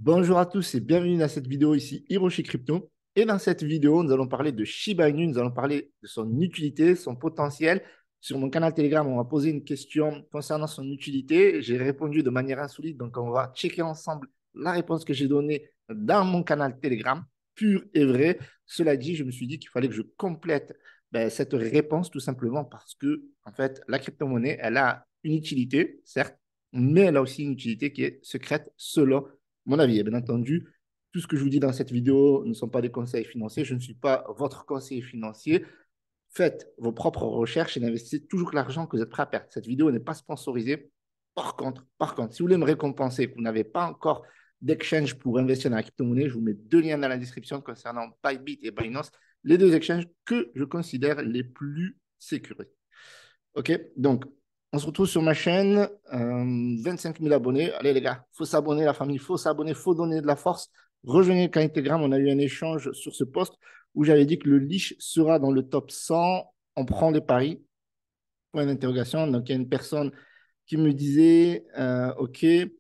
Bonjour à tous et bienvenue dans cette vidéo ici Hiroshi Crypto. Et dans cette vidéo, nous allons parler de Shiba Inu, nous allons parler de son utilité, son potentiel. Sur mon canal Telegram, on m'a posé une question concernant son utilité. J'ai répondu de manière insolite, donc on va checker ensemble la réponse que j'ai donnée dans mon canal Telegram, pure et vraie. Cela dit, je me suis dit qu'il fallait que je complète cette réponse tout simplement parce que, en fait, la crypto-monnaie, elle a une utilité, certes, mais elle a aussi une utilité qui est secrète selon mon avis. Et bien entendu, tout ce que je vous dis dans cette vidéo ne sont pas des conseils financiers. Je ne suis pas votre conseiller financier. Faites vos propres recherches et n'investissez toujours l'argent que vous êtes prêt à perdre. Cette vidéo n'est pas sponsorisée. Par contre, si vous voulez me récompenser, que vous n'avez pas encore d'exchange pour investir dans la crypto-monnaie, je vous mets deux liens dans la description concernant Bybit et Binance, les deux exchanges que je considère les plus sécurisés. OK, donc on se retrouve sur ma chaîne, 25 000 abonnés. Allez les gars, il faut s'abonner la famille, il faut s'abonner, il faut donner de la force. Rejoignez le canal Telegram, on a eu un échange sur ce post où j'avais dit que le Lich sera dans le top 100. On prend les paris, point d'interrogation. Donc il y a une personne qui me disait, OK, il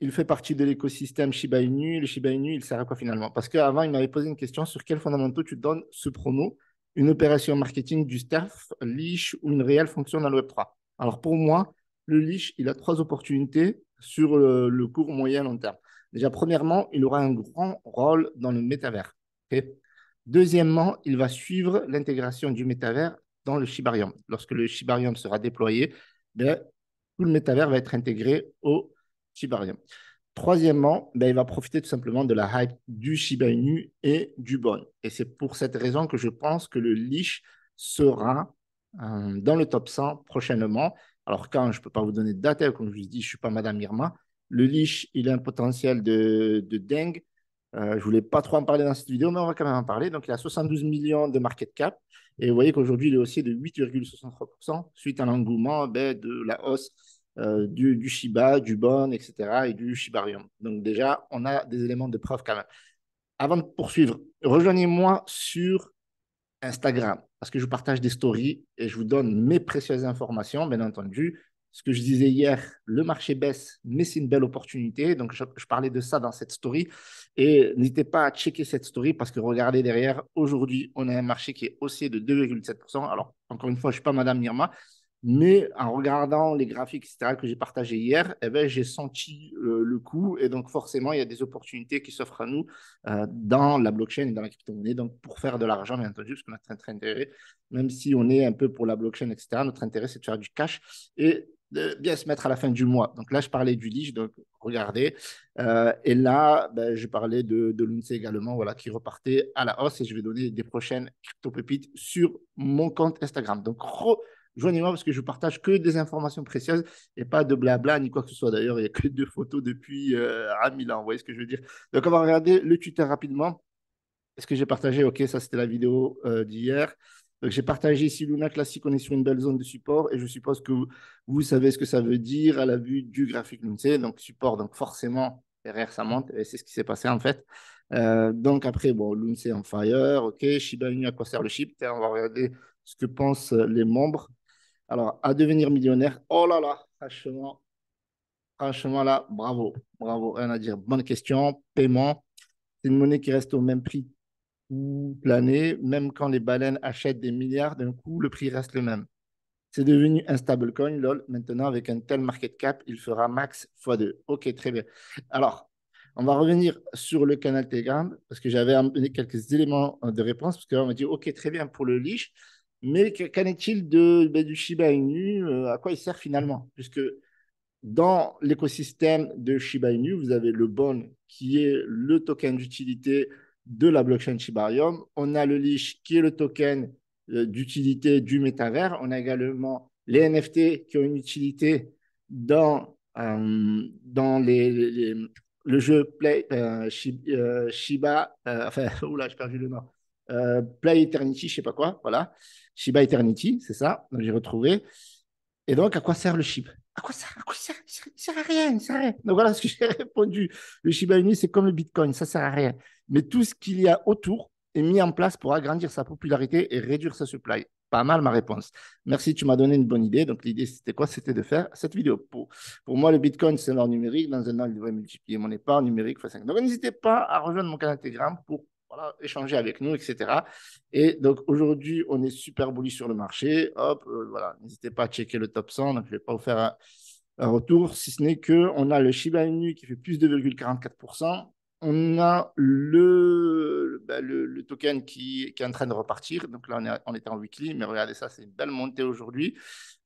fait partie de l'écosystème Shiba Inu. Le Shiba Inu, il sert à quoi finalement? Parce qu'avant, il m'avait posé une question sur quels fondamentaux tu donnes ce prono, une opération marketing du staff, leash ou une réelle fonction dans le Web3. Alors pour moi, le leash, il a trois opportunités sur le court, moyen, long terme. Déjà, premièrement, il aura un grand rôle dans le métavers. Okay. Deuxièmement, il va suivre l'intégration du métavers dans le Shibarium. Lorsque le Shibarium sera déployé, ben, tout le métavers va être intégré au Shibarium. Troisièmement, ben, il va profiter tout simplement de la hype du Shiba Inu et du Bon. Et c'est pour cette raison que je pense que le Leash sera dans le top 100 prochainement. Alors, quand je ne peux pas vous donner de date, comme je vous dis, je ne suis pas Madame Irma. Le Leash, il a un potentiel de dingue. Je ne voulais pas trop en parler dans cette vidéo, mais on va quand même en parler. Donc, il a 72 millions de market cap. Et vous voyez qu'aujourd'hui, il est haussier de 8,63% suite à l'engouement de la hausse du Shiba, du Bon, etc. et du Shibarium. Donc déjà, on a des éléments de preuve quand même. Avant de poursuivre, rejoignez-moi sur Instagram parce que je vous partage des stories et je vous donne mes précieuses informations, bien entendu. Ce que je disais hier, le marché baisse, mais c'est une belle opportunité. Donc, je parlais de ça dans cette story. Et n'hésitez pas à checker cette story parce que regardez derrière, aujourd'hui, on a un marché qui est haussier de 2,7%. Alors, encore une fois, je ne suis pas Madame Nirma, mais en regardant les graphiques, etc., que j'ai partagés hier, eh ben, j'ai senti le coup. Et donc, forcément, il y a des opportunités qui s'offrent à nous dans la blockchain et dans la crypto-monnaie. Donc, pour faire de l'argent, bien entendu, parce que notre intérêt, même si on est un peu pour la blockchain, etc., notre intérêt, c'est de faire du cash et de bien se mettre à la fin du mois. Donc là, je parlais du Lige, donc regardez. Et là, ben, je parlais de l'UNC également, voilà, qui repartait à la hausse et je vais donner des prochaines crypto-pépites sur mon compte Instagram. Donc, joignez-moi parce que je partage que des informations précieuses et pas de blabla ni quoi que ce soit. D'ailleurs, il n'y a que deux photos depuis à Milan. Vous voyez ce que je veux dire? Donc, on va regarder le Twitter rapidement. Est-ce que j'ai partagé? Ok, ça c'était la vidéo d'hier. Donc, j'ai partagé ici Luna Classique, on est sur une belle zone de support et je suppose que vous savez ce que ça veut dire à la vue du graphique Luna. Donc, support, donc forcément, derrière ça monte et c'est ce qui s'est passé en fait. Donc, après, bon, Luna en fire, ok. Shiba Inu, à quoi sert le chip? On va regarder ce que pensent les membres. Alors, à devenir millionnaire, oh là là, franchement là, bravo, bravo, rien à dire. Bonne question. Paiement, c'est une monnaie qui reste au même prix toute l'année, même quand les baleines achètent des milliards d'un coup, le prix reste le même. C'est devenu un stablecoin, lol. Maintenant, avec un tel market cap, il fera max x2. Ok, très bien. Alors, on va revenir sur le canal Telegram parce que j'avais amené quelques éléments de réponse parce qu'on m'a dit, ok, très bien pour le leash, mais qu'en est-il du Shiba Inu? À quoi il sert finalement? Puisque dans l'écosystème de Shiba Inu, vous avez le Bon qui est le token d'utilité de la blockchain Shibarium. On a le Leash qui est le token d'utilité du métavers. On a également les NFT qui ont une utilité dans le jeu Shiba, enfin, oula, j'ai perdu le nom. Play Eternity, je ne sais pas quoi, voilà. Shiba Eternity, c'est ça, donc j'ai retrouvé. Et donc, à quoi sert le chip? À quoi ça? À quoi ça? Il sert à rien, il sert à rien. Donc voilà ce que j'ai répondu. Le Shiba Inu, c'est comme le Bitcoin, ça sert à rien. Mais tout ce qu'il y a autour est mis en place pour agrandir sa popularité et réduire sa supply. pas mal ma réponse. Merci, tu m'as donné une bonne idée. Donc, l'idée, c'était quoi? C'était de faire cette vidéo. Pour moi, le Bitcoin, c'est l'or numérique. Dans un an, il devrait multiplier mon épargne numérique x 5. Donc, n'hésitez pas à rejoindre mon canal Telegram pour voilà, échanger avec nous, etc. Et donc, aujourd'hui, on est super bullish sur le marché. Hop, voilà, n'hésitez pas à checker le top 100. Donc, je ne vais pas vous faire un retour, si ce n'est qu'on a le Shiba Inu qui fait plus de 2,44%. On a le token qui est en train de repartir. Donc là, on était en weekly, mais regardez ça, c'est une belle montée aujourd'hui.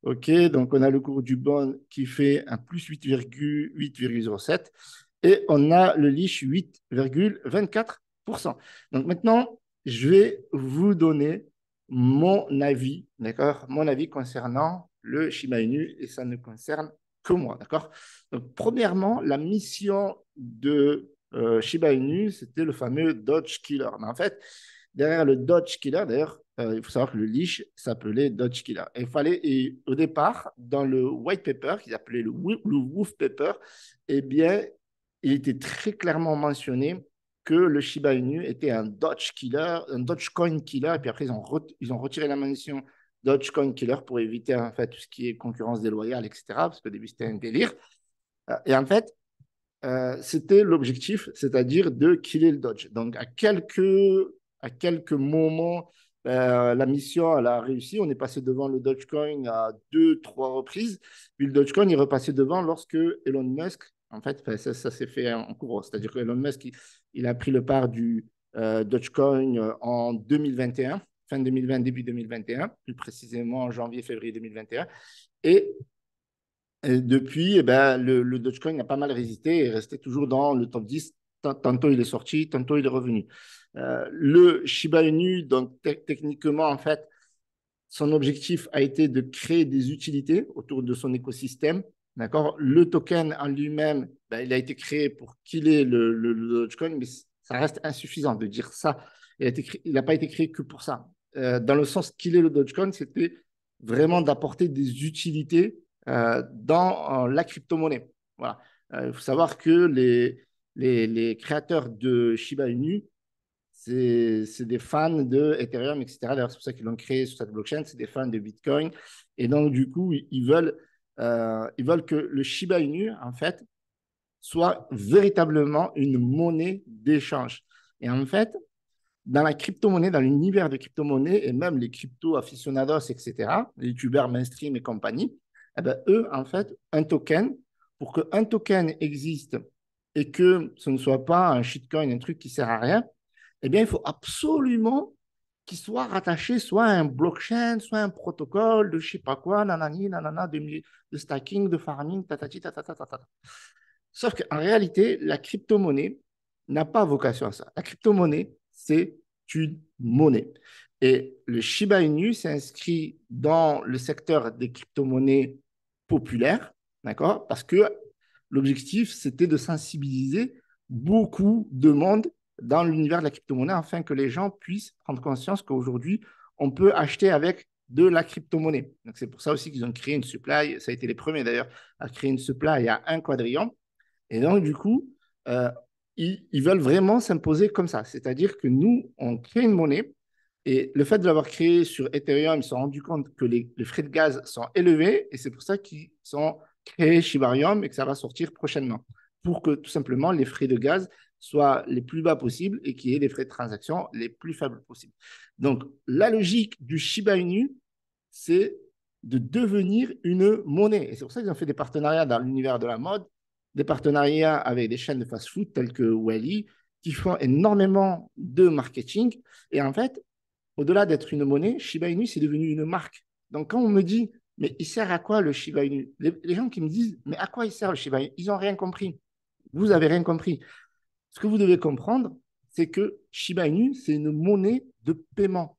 OK, donc on a le cours du bond qui fait un plus 8,07 et on a le leash 8,24%. Donc maintenant, je vais vous donner mon avis, d'accord? Mon avis concernant le Shiba Inu et ça ne concerne que moi, d'accord? Donc premièrement, la mission de Shiba Inu, c'était le fameux Dodge Killer. Mais en fait, derrière le Dodge Killer, d'ailleurs, il faut savoir que le leash s'appelait Dodge Killer. Et au départ, dans le white paper, qu'ils appelaient le wolf paper, eh bien, il était très clairement mentionné que le Shiba Inu était un Dodge Killer, un Dogecoin Killer. Et puis après, ils ont retiré la mention Dogecoin Killer pour éviter en fait tout ce qui est concurrence déloyale, etc. Parce qu'au début, c'était un délire. Et en fait, c'était l'objectif, c'est-à-dire de killer le Dodge. Donc, à quelques moments, la mission, elle a réussi. On est passé devant le Dogecoin à deux, trois reprises. Puis le Dogecoin est repassé devant lorsque Elon Musk, en fait, ça s'est fait en cours. C'est-à-dire que Elon Musk, il a pris le part du Dogecoin en 2021, fin 2020, début 2021, plus précisément en janvier, février 2021. Et depuis, eh ben, le Dogecoin a pas mal résisté et est resté toujours dans le top 10. Tantôt il est sorti, tantôt il est revenu. Le Shiba Inu, donc techniquement, en fait, son objectif a été de créer des utilités autour de son écosystème. D'accord? Le token en lui-même, ben, il a été créé pour killer le Dogecoin, mais ça reste insuffisant de dire ça. Il n'a pas été créé que pour ça. Dans le sens killer le Dogecoin, c'était vraiment d'apporter des utilités dans la crypto-monnaie. Voilà. Il faut savoir que les créateurs de Shiba Inu, c'est des fans de Ethereum, etc. D'ailleurs, c'est pour ça qu'ils l'ont créé sur cette blockchain. C'est des fans de Bitcoin. Et donc, du coup, ils veulent que le Shiba Inu, en fait, soit véritablement une monnaie d'échange. Et en fait, dans la crypto-monnaie, dans l'univers de crypto-monnaie, et même les crypto-aficionados, etc., les youtubeurs mainstream et compagnie, eh ben, eux, en fait, un token, pour qu'un token existe et que ce ne soit pas un shitcoin, un truc qui ne sert à rien, eh bien, il faut absolument qu'il soit rattaché soit à un blockchain, soit à un protocole de je ne sais pas quoi, nanani, nanana, de stacking, de farming, tatati, tatata, tatata. Sauf qu'en réalité, la crypto-monnaie n'a pas vocation à ça. La crypto-monnaie, c'est une monnaie. Et le Shiba Inu s'inscrit dans le secteur des crypto-monnaies populaires, d'accord? Parce que l'objectif, c'était de sensibiliser beaucoup de monde dans l'univers de la crypto-monnaie afin que les gens puissent prendre conscience qu'aujourd'hui, on peut acheter avec de la crypto-monnaie. Donc, c'est pour ça aussi qu'ils ont créé une supply. Ça a été les premiers d'ailleurs à créer une supply à 1 quadrillion. Et donc, du coup, euh, ils veulent vraiment s'imposer comme ça. C'est-à-dire que nous, on crée une monnaie et le fait de l'avoir créée sur Ethereum, ils se sont rendus compte que les frais de gaz sont élevés et c'est pour ça qu'ils ont créé Shibarium et que ça va sortir prochainement pour que tout simplement les frais de gaz soient les plus bas possibles et qu'il y ait des frais de transaction les plus faibles possibles. Donc, la logique du Shiba Inu, c'est de devenir une monnaie. Et c'est pour ça qu'ils ont fait des partenariats dans l'univers de la mode, des partenariats avec des chaînes de fast-food telles que Wally, qui font énormément de marketing. Et en fait, au-delà d'être une monnaie, Shiba Inu, c'est devenu une marque. Donc, quand on me dit, mais il sert à quoi le Shiba Inu? Les gens qui me disent, mais à quoi il sert le Shiba Inu? Ils n'ont rien compris. Vous n'avez rien compris. Ce que vous devez comprendre, c'est que Shiba Inu, c'est une monnaie de paiement,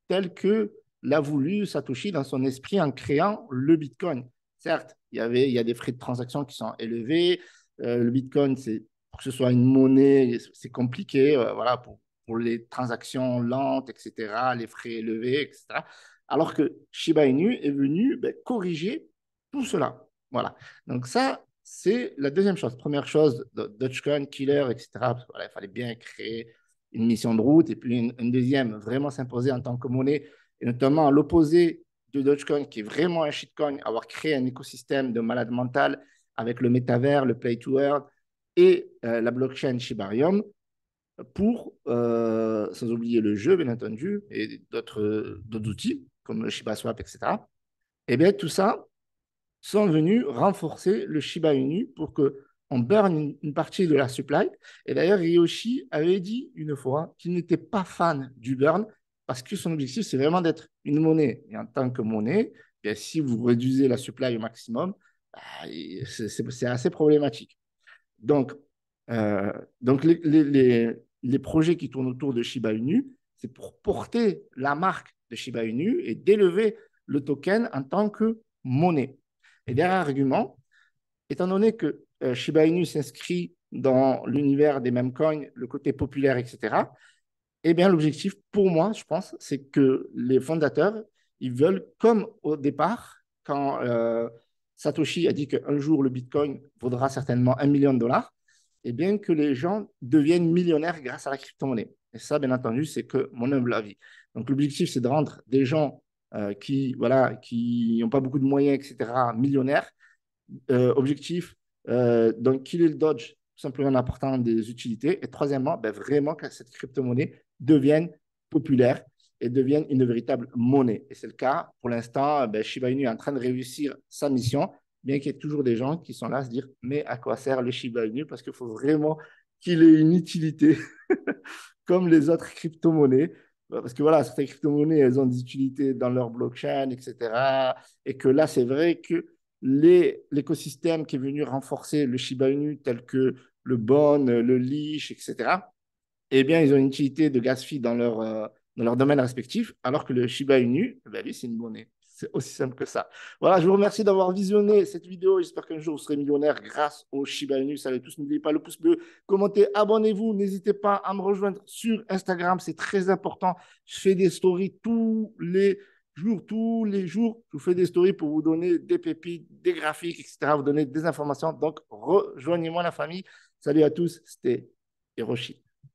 telle que l'a voulu Satoshi dans son esprit en créant le Bitcoin. Certes, il y a des frais de transaction qui sont élevés. Le Bitcoin, pour que ce soit une monnaie, c'est compliqué. Voilà, pour les transactions lentes, etc., les frais élevés, etc. Alors que Shiba Inu est venu corriger tout cela. Voilà. Donc ça, c'est la deuxième chose. Première chose, Dogecoin, Killer, etc. Parce que, voilà, il fallait bien créer une mission de route. Et puis une deuxième, vraiment s'imposer en tant que monnaie et notamment à l'opposé de Dogecoin, qui est vraiment un shitcoin, avoir créé un écosystème de malade mental avec le métavers, le play to earn et la blockchain Shibarium, sans oublier le jeu, bien entendu, et d'autres outils comme le ShibaSwap, etc. Et bien, tout ça sont venus renforcer le Shiba Inu pour qu'on burn une partie de la supply. Et d'ailleurs, Ryoshi avait dit une fois qu'il n'était pas fan du burn parce que son objectif, c'est vraiment d'être une monnaie. Et en tant que monnaie, bien, si vous réduisez la supply au maximum, c'est assez problématique. Donc, donc les projets qui tournent autour de Shiba Inu, c'est pour porter la marque de Shiba Inu et d'élever le token en tant que monnaie. Et dernier argument, étant donné que Shiba Inu s'inscrit dans l'univers des mêmes coins, le côté populaire, etc., eh bien, l'objectif pour moi, je pense, c'est que les fondateurs, ils veulent, comme au départ, quand Satoshi a dit qu'un jour le Bitcoin vaudra certainement 1 million de dollars, eh bien, que les gens deviennent millionnaires grâce à la crypto-monnaie. Et ça, bien entendu, c'est que mon humble avis. Donc, l'objectif, c'est de rendre des gens qui n'ont pas beaucoup de moyens, etc., millionnaires. Objectif, donc, killer le Dodge, tout simplement en apportant des utilités. Et troisièmement, ben, vraiment que cette crypto-monnaie devienne populaire et devienne une véritable monnaie. Et c'est le cas, pour l'instant, ben, Shiba Inu est en train de réussir sa mission, bien qu'il y ait toujours des gens qui sont là à se dire, mais à quoi sert le Shiba Inu? Parce qu'il faut vraiment qu'il ait une utilité comme les autres crypto-monnaies. Parce que voilà, certaines crypto-monnaies, elles ont des utilités dans leur blockchain, etc. Et que là, c'est vrai que l'écosystème qui est venu renforcer le Shiba Inu, tel que le Bon, le Leash, etc., eh bien, ils ont une utilité de gas fee dans leur domaine respectif, alors que le Shiba Inu, ben, lui, c'est une monnaie. C'est aussi simple que ça. Voilà, je vous remercie d'avoir visionné cette vidéo. J'espère qu'un jour vous serez millionnaire grâce au Shiba Inu. Salut à tous, n'oubliez pas le pouce bleu, commentez, abonnez-vous. N'hésitez pas à me rejoindre sur Instagram, c'est très important. Je fais des stories tous les jours. Je vous fais des stories pour vous donner des pépites, des graphiques, etc., vous donner des informations. Donc, rejoignez-moi la famille. Salut à tous, c'était Hiroshi.